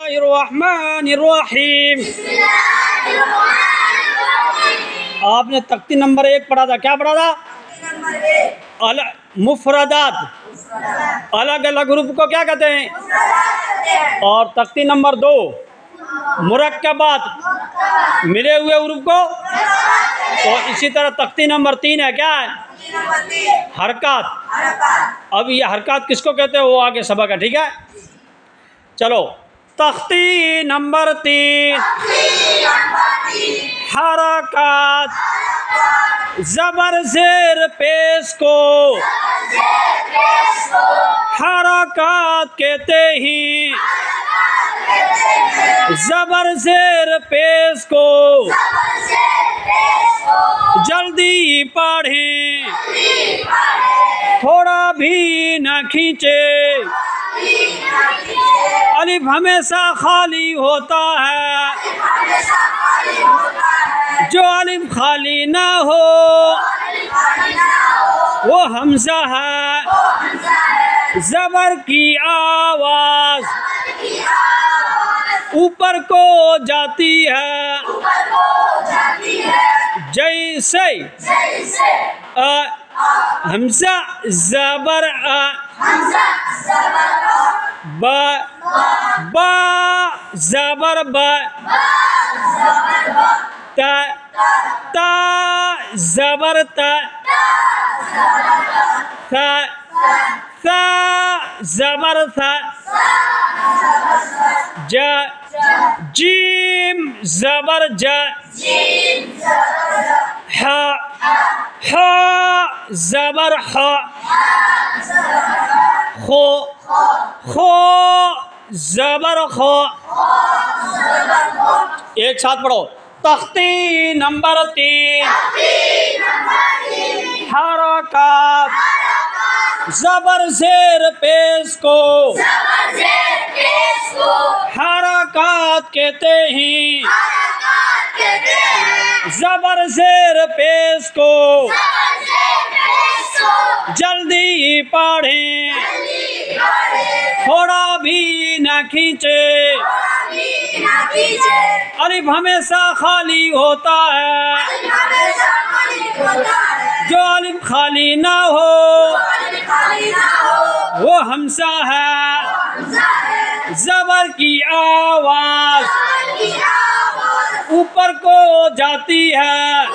बिस्मिल्लाहिर्रहमानिर्रहीम। आपने तख्ती नंबर 1 पढ़ा था, क्या पढ़ा था? मुफरदात, अलग अलग रूप को क्या कहते हैं? और तख्ती नंबर 2 मुरक्कबात, मिले हुए रूप को। तो इसी तरह तख्ती नंबर 3 है, क्या है? हरकत। अब ये हरकत किसको कहते हैं वो आगे सबक है, ठीक है। चलो, तख्ती नंबर 3 हरकत, ज़बर ज़ेर पेश को हरकत कहते ही, ज़बर ज़ेर पेश को जल्दी पढ़ें, थोड़ा भी न खींचे। अलिफ हमेशा खाली होता है, जो अलिफ खाली ना हो वो हमज़ा है। ज़बर की आवाज़ ऊपर को जाती है, जैसे हमज़ा ज़बर ब, बा ज़बर ब, त, ता ज़बर त, थ, सा ज़बर थ, ज, जीम ज़बर ज, ह, ह ज़बर ह, खो, खो ज़बर खो। एक साथ पढ़ो। तख्ती नंबर 3 हरकत, ज़बर ज़ेर पेश को हरकत कहते हैं, ज़बर ज़ेर पेश को जल्दी पढ़ें, थोड़ा भी न खींचे। अलिफ हमेशा खाली होता है, जो अलिफ खाली ना हो वो हमज़ा है। ज़बर की आवाज़ ऊपर को जाती है,